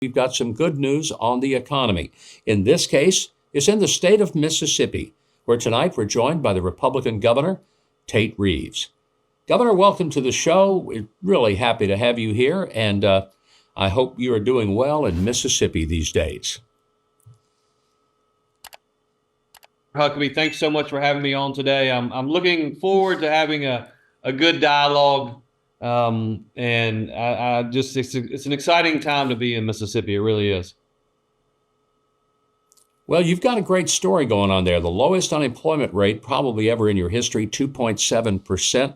we've got some good news on the economy. In this case, it's in the state of Mississippi, where tonight we're joined by the Republican governor, Tate Reeves. Governor, welcome to the show. We're really happy to have you here, and I hope you are doing well in Mississippi these days. Huckabee, thanks so much for having me on today. I'm looking forward to having a good dialogue, and I just it's an exciting time to be in Mississippi. It really is. Well, you've got a great story going on there. The lowest unemployment rate probably ever in your history, 2.7%.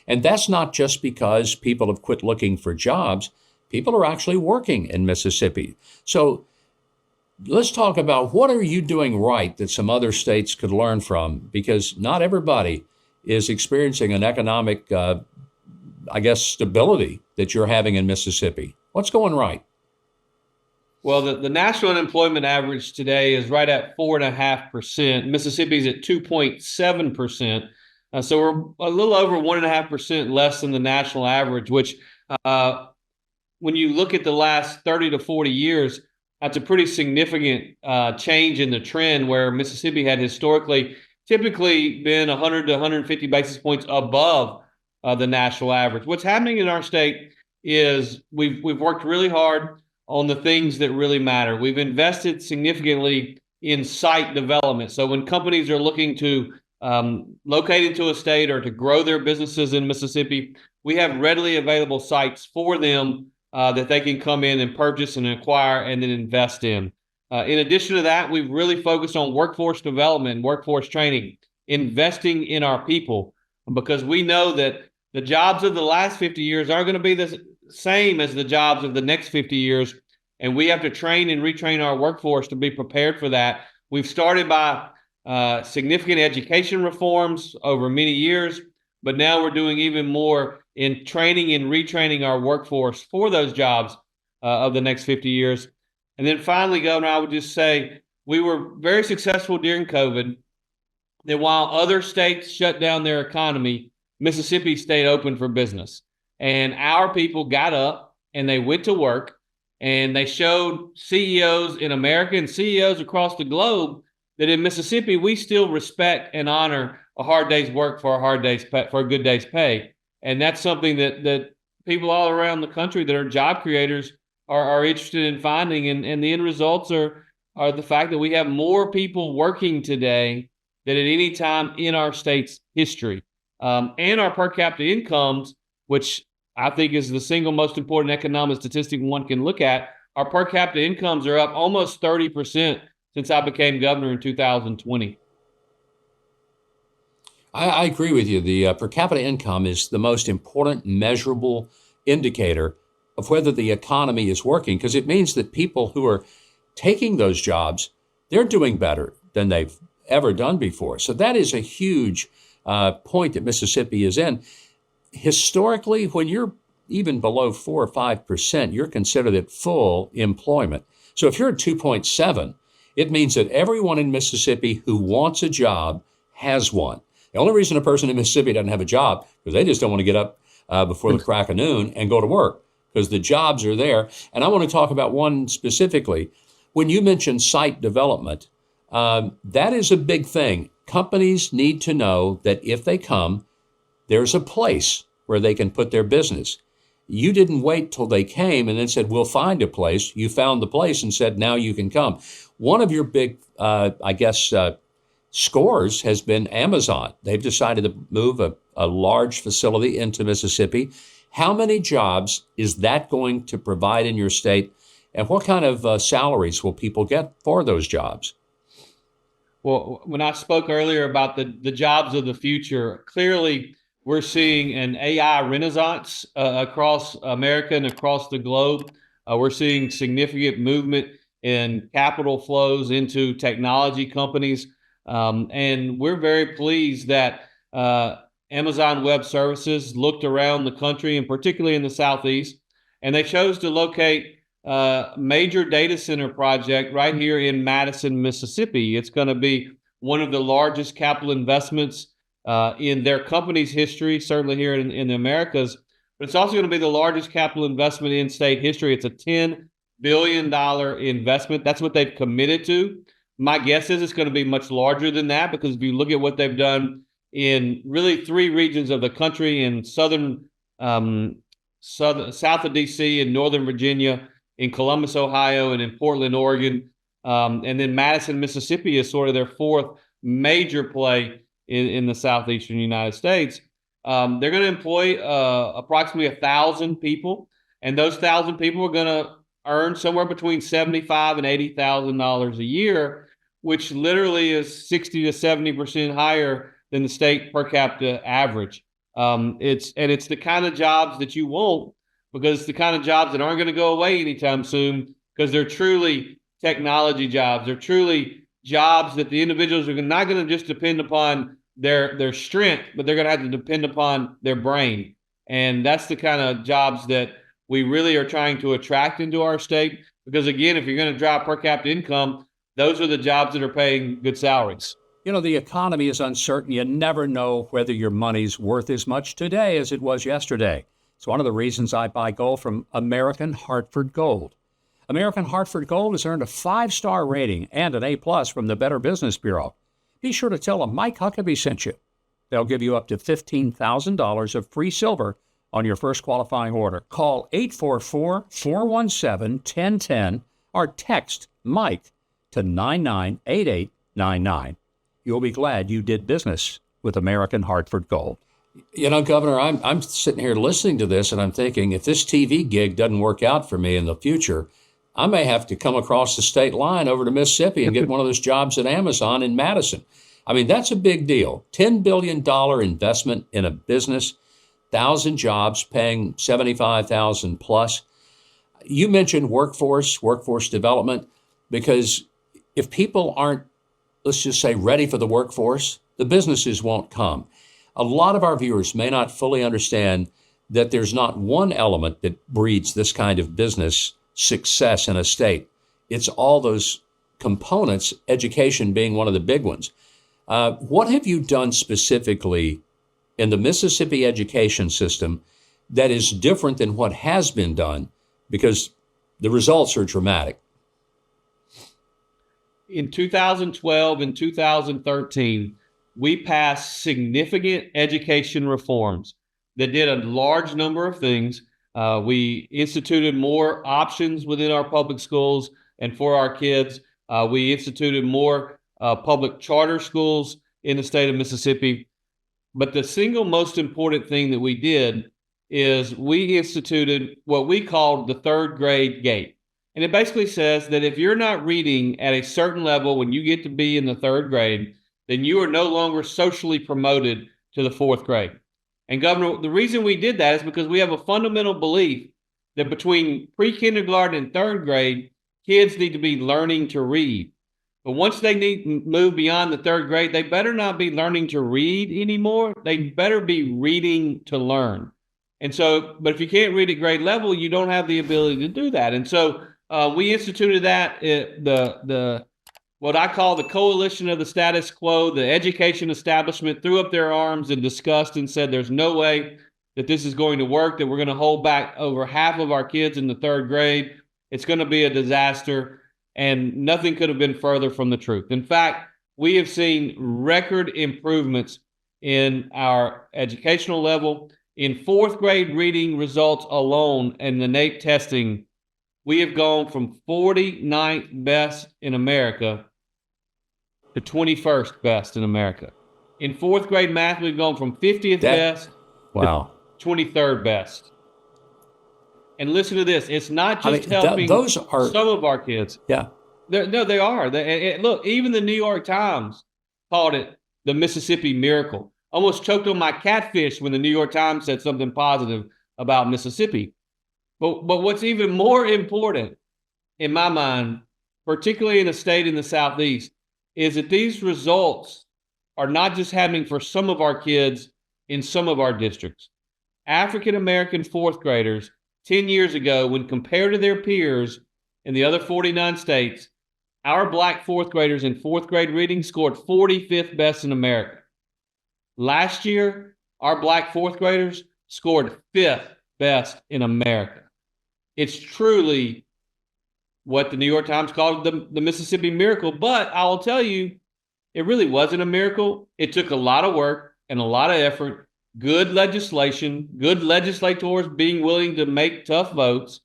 And that's not just because people have quit looking for jobs. People are actually working in Mississippi. So let's talk about what are you doing right that some other states could learn from, because not everybody is experiencing an economic, stability that you're having in Mississippi. What's going right? Well, the national unemployment average today is right at 4.5%. Mississippi's at 2.7%. So we're a little over 1.5% less than the national average, which when you look at the last 30 to 40 years, that's a pretty significant change in the trend, where Mississippi had historically typically been 100 to 150 basis points above the national average. What's happening in our state is we've worked really hard on the things that really matter. We've invested significantly in site development. So when companies are looking to locate into a state or to grow their businesses in Mississippi, we have readily available sites for them that they can come in and purchase and acquire and then invest in. In addition to that, we've really focused on workforce development, workforce training, investing in our people, because we know that the jobs of the last 50 years aren't going to be the same as the jobs of the next 50 years. And we have to train and retrain our workforce to be prepared for that. We've started by significant education reforms over many years, but now we're doing even more in training and retraining our workforce for those jobs of the next 50 years. And then finally, Governor, I would just say we were very successful during COVID, that while other states shut down their economy, Mississippi stayed open for business. And our people got up and they went to work, and they showed CEOs in America and CEOs across the globe that in Mississippi, we still respect and honor a hard day's work for a good day's pay. And that's something that people all around the country that are job creators are interested in finding. And the end results are the fact that we have more people working today than at any time in our state's history. And our per capita incomes, which I think is the single most important economic statistic one can look at, our per capita incomes are up almost 30% since I became governor in 2020. I agree with you. The per capita income is the most important measurable indicator of whether the economy is working, because it means that people who are taking those jobs, they're doing better than they've ever done before. So that is a huge point that Mississippi is in. Historically, when you're even below 4 or 5%, you're considered at full employment. So if you're at 2.7, it means that everyone in Mississippi who wants a job has one. The only reason a person in Mississippi doesn't have a job is they just don't want to get up before the crack of noon and go to work, because the jobs are there. And I want to talk about one specifically. When you mentioned site development, that is a big thing. Companies need to know that if they come, there's a place where they can put their business. You didn't wait till they came and then said, we'll find a place. You found the place and said, now you can come. One of your big, scores has been Amazon. They've decided to move a large facility into Mississippi. How many jobs is that going to provide in your state? And what kind of salaries will people get for those jobs? Well, when I spoke earlier about the jobs of the future, clearly we're seeing an AI renaissance across America and across the globe. We're seeing significant movement in capital flows into technology companies. And we're very pleased that Amazon Web Services looked around the country, and particularly in the Southeast, and they chose to locate a major data center project right here in Madison, Mississippi. It's going to be one of the largest capital investments in their company's history, certainly here in the Americas, but it's also going to be the largest capital investment in state history. It's a $10 billion investment. That's what they've committed to. My guess is it's going to be much larger than that, because if you look at what they've done in really three regions of the country, in south of DC, in Northern Virginia, in Columbus, Ohio, and in Portland, Oregon, and then Madison, Mississippi is sort of their fourth major play in the southeastern United States. They're going to employ approximately 1,000 people, and those 1,000 people are going to earn somewhere between $75,000 and $80,000 a year, which literally is 60 to 70% higher than the state per capita average. It's the kind of jobs that you want, because it's the kind of jobs that aren't going to go away anytime soon, because they're truly technology jobs. They're truly jobs that the individuals are not going to just depend upon their strength, but they're going to have to depend upon their brain. And that's the kind of jobs that we really are trying to attract into our state, because again, if you're going to drop per capita income, those are the jobs that are paying good salaries. You know, the economy is uncertain. You never know whether your money's worth as much today as it was yesterday. It's one of the reasons I buy gold from American Hartford Gold. American Hartford Gold has earned a 5-star rating and an A+ from the Better Business Bureau. Be sure to tell them Mike Huckabee sent you. They'll give you up to $15,000 of free silver on your first qualifying order. Call 844-417-1010 or text Mike to 998899. You'll be glad you did business with American Hartford Gold. You know, Governor, I'm sitting here listening to this, and I'm thinking, if this TV gig doesn't work out for me in the future, I may have to come across the state line over to Mississippi and get one of those jobs at Amazon in Madison. I mean, that's a big deal. $10 billion investment in a business, 1,000 jobs paying $75,000 plus. You mentioned workforce development, because if people aren't, let's just say, ready for the workforce, the businesses won't come. A lot of our viewers may not fully understand that there's not one element that breeds this kind of business success in a state. It's all those components, education being one of the big ones. What have you done specifically in the Mississippi education system that is different than what has been done? Because the results are dramatic. In 2012 and 2013, we passed significant education reforms that did a large number of things. We instituted more options within our public schools and for our kids. We instituted more public charter schools in the state of Mississippi. But the single most important thing that we did is we instituted what we called the third grade gate. And it basically says that if you're not reading at a certain level when you get to be in the third grade, then you are no longer socially promoted to the fourth grade. And Governor, the reason we did that is because we have a fundamental belief that between pre-kindergarten and third grade, kids need to be learning to read. But once they move beyond the third grade, they better not be learning to read anymore. They better be reading to learn. And so, but if you can't read at grade level, you don't have the ability to do that. And so we instituted that, what I call the coalition of the status quo. The education establishment threw up their arms in disgust and said, there's no way that this is going to work, that we're going to hold back over half of our kids in the third grade. It's going to be a disaster. And nothing could have been further from the truth. In fact, we have seen record improvements in our educational level. In fourth grade reading results alone in the NAEP testing, we have gone from 49th best in America to 21st best in America. In fourth grade math, we've gone from 50th best to 23rd best. And listen to this. It's not just helping those are, some of our kids. Yeah. They are. Look, even the New York Times called it the Mississippi miracle. Almost choked on my catfish when the New York Times said something positive about Mississippi. But what's even more important in my mind, particularly in a state in the Southeast, is that these results are not just happening for some of our kids in some of our districts. African-American fourth graders 10 years ago, when compared to their peers in the other 49 states, our black fourth graders in fourth grade reading scored 45th best in America. Last year, our black fourth graders scored 5th best in America. It's truly what the New York Times called the Mississippi miracle. But I will tell you, it really wasn't a miracle. It took a lot of work and a lot of effort, good legislation, good legislators being willing to make tough votes,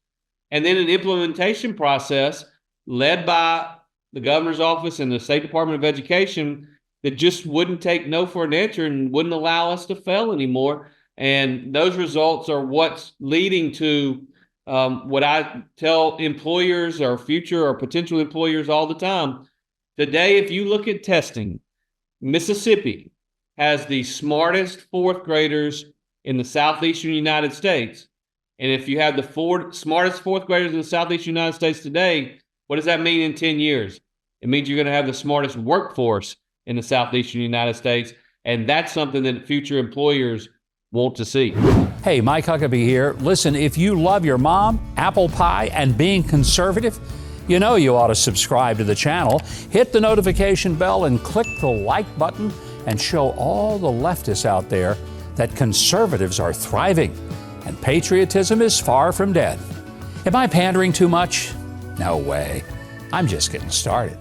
and then an implementation process led by the governor's office and the State Department of Education that just wouldn't take no for an answer and wouldn't allow us to fail anymore. And those results are what's leading to what I tell employers or future or potential employers all the time. Today, if you look at testing, Mississippi has the smartest fourth graders in the southeastern United States. And if you have the smartest fourth graders in the southeastern United States today, what does that mean in 10 years? It means you're going to have the smartest workforce in the southeastern United States. And that's something that future employers want to see. Hey, Mike Huckabee here. Listen, if you love your mom, apple pie, and being conservative, you know you ought to subscribe to the channel, hit the notification bell, and click the like button, and show all the leftists out there that conservatives are thriving and patriotism is far from dead. Am I pandering too much? No way. I'm just getting started.